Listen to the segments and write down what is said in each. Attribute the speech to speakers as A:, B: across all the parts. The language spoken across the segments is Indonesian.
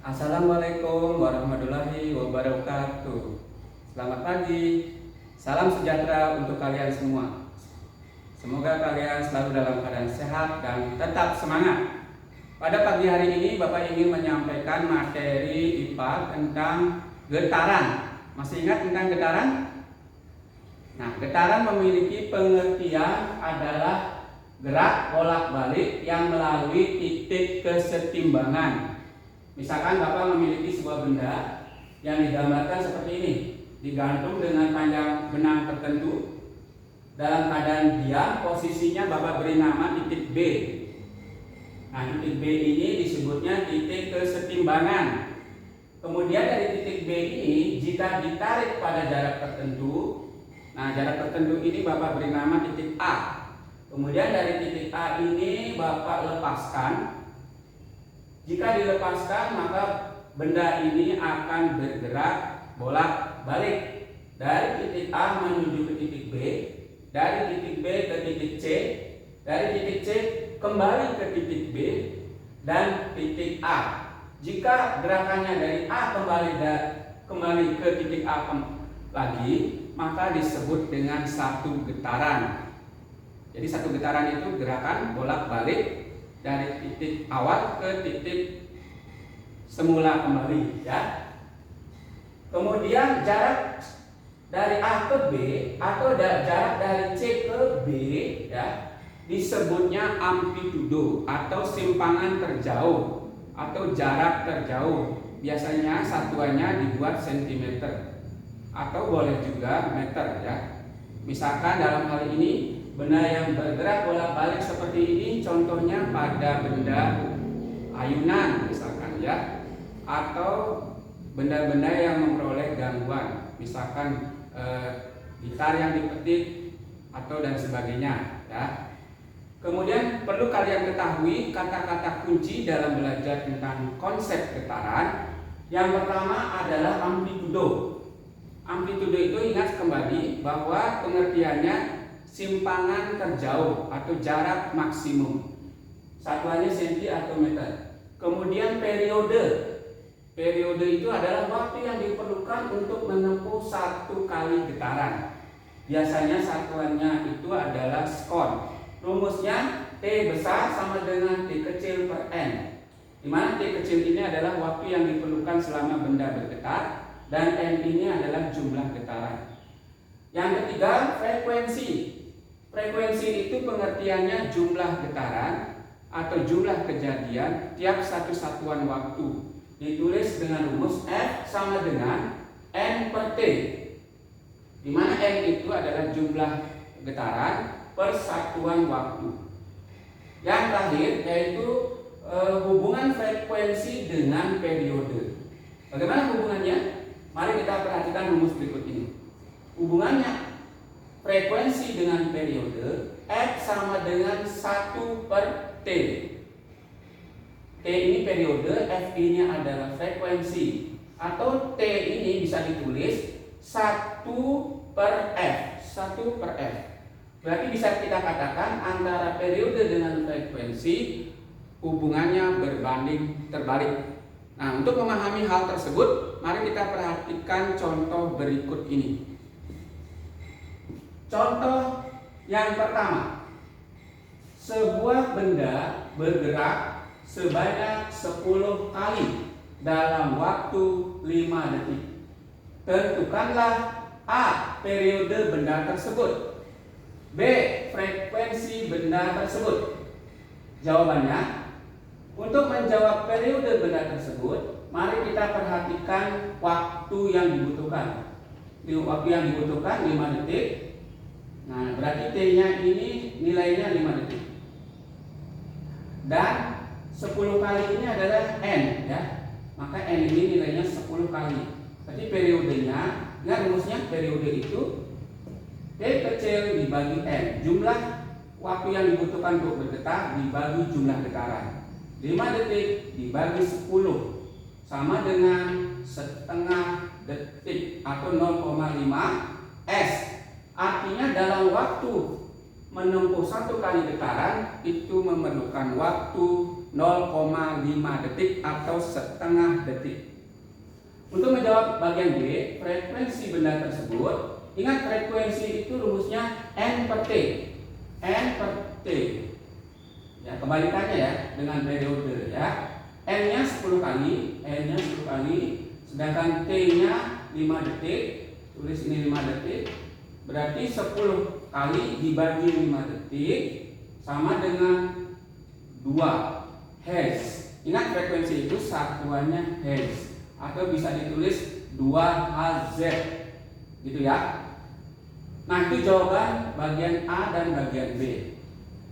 A: Assalamualaikum warahmatullahi wabarakatuh. Selamat pagi, salam sejahtera untuk kalian semua. Semoga kalian selalu dalam keadaan sehat dan tetap semangat. Pada pagi hari ini Bapak ingin menyampaikan materi IPA tentang getaran. Masih ingat tentang getaran? Nah, getaran memiliki pengertian adalah gerak bolak-balik yang melalui titik kesetimbangan. Misalkan Bapak memiliki sebuah benda yang digambarkan seperti ini, digantung dengan panjang benang tertentu. Dalam keadaan diam, posisinya Bapak beri nama titik B. Nah, titik B ini disebutnya titik kesetimbangan. Kemudian dari titik B ini, jika ditarik pada jarak tertentu, nah jarak tertentu ini Bapak beri nama titik A. Kemudian dari titik A ini Bapak lepaskan. Jika dilepaskan, maka benda ini akan bergerak bolak-balik dari titik A menuju ke titik B, dari titik B ke titik C, dari titik C kembali ke titik B dan titik A. Jika gerakannya dari A kembali ke titik A lagi, maka disebut dengan satu getaran. Jadi satu getaran itu gerakan bolak-balik dari titik awal ke titik semula kembali, ya. Kemudian jarak dari A ke B atau jarak dari C ke B, ya, disebutnya amplitudo atau simpangan terjauh atau jarak terjauh. Biasanya satuannya dibuat cm atau boleh juga meter, ya. Misalkan dalam hal ini benda yang bergerak bolak-balik seperti ini, contohnya pada benda ayunan misalkan, ya, atau benda-benda yang memperoleh gangguan, misalkan gitar yang dipetik atau dan sebagainya, ya. Kemudian perlu kalian ketahui kata-kata kunci dalam belajar tentang konsep getaran. Yang pertama adalah amplitudo. Amplitudo itu ingat kembali bahwa pengertiannya simpangan terjauh atau jarak maksimum. Satuannya senti atau meter. Kemudian periode. Periode itu adalah waktu yang diperlukan untuk menempuh satu kali getaran. Biasanya satuannya itu adalah skon. Rumusnya T besar sama dengan T kecil per N. Di mana T kecil ini adalah waktu yang diperlukan selama benda bergetar dan N ini adalah jumlah getaran. Yang ketiga, frekuensi. Frekuensi itu pengertiannya jumlah getaran atau jumlah kejadian tiap satu satuan waktu. Ditulis dengan rumus F sama dengan N per T, di mana N itu adalah jumlah getaran per satuan waktu. Yang terakhir yaitu hubungan frekuensi dengan periode. Bagaimana hubungannya? Mari kita perhatikan rumus berikut ini. Hubungannya frekuensi dengan periode, F sama dengan 1 per T. T ini periode, F ini adalah frekuensi. Atau T ini bisa ditulis 1 per F. 1 per F. Berarti bisa kita katakan antara periode dengan frekuensi hubungannya berbanding terbalik. Nah, untuk memahami hal tersebut, mari kita perhatikan contoh berikut ini. Contoh yang pertama, sebuah benda bergerak sebanyak 10 kali dalam waktu 5 detik. Tentukanlah A. periode benda tersebut, B. frekuensi benda tersebut. Jawabannya, untuk menjawab periode benda tersebut, mari kita perhatikan waktu yang dibutuhkan. Waktu yang dibutuhkan 5 detik. Nah, berarti T-nya ini nilainya 5 detik. Dan 10 kali ini adalah N, ya. Maka N ini nilainya 10 kali. Berarti periodenya, ingat rumusnya, periode itu T kecil dibagi N. Jumlah waktu yang dibutuhkan untuk bergetar dibagi jumlah getaran. 5 detik dibagi 10 sama dengan setengah detik atau 0,5 S. Artinya dalam waktu menempuh satu kali getaran itu memerlukan waktu 0,5 detik atau setengah detik. Untuk menjawab bagian B, frekuensi benda tersebut, ingat frekuensi itu rumusnya N per T. N per T. Ya, kebalikannya ya dengan periode ya. N-nya 10 kali, N-nya 10 kali, sedangkan T-nya 5 detik. Tulis ini 5 detik. Berarti 10 kali dibagi 5 detik sama dengan 2 Hz. Ingat frekuensi itu satuannya Hz atau bisa ditulis 2 Hz. Gitu ya. Nah, itu jawaban bagian A dan bagian B.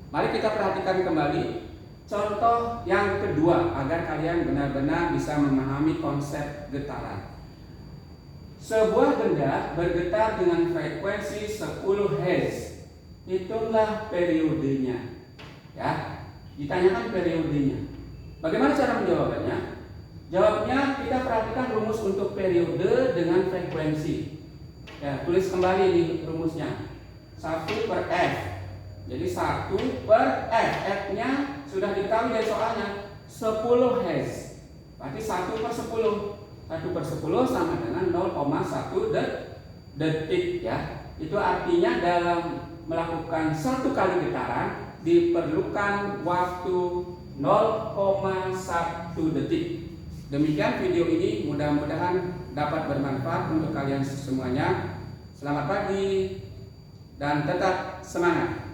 A: Mari kita perhatikan kembali contoh yang kedua agar kalian benar-benar bisa memahami konsep getaran. Sebuah benda bergetar dengan frekuensi 10 Hz. Itulah periodenya. Ya, ditanyakan periodenya. Bagaimana cara menjawabnya? Jawabnya kita perhatikan rumus untuk periode dengan frekuensi. Ya, tulis kembali nih rumusnya. 1 per F. Jadi 1 per F. F-nya sudah diketahui dari soalnya 10 Hz. Berarti 1 per 10. 1 per 10 sama dengan 0,1 detik ya. Itu artinya dalam melakukan satu kali getaran diperlukan waktu 0,1 detik. Demikian video ini, mudah-mudahan dapat bermanfaat untuk kalian semuanya. Selamat pagi dan tetap semangat.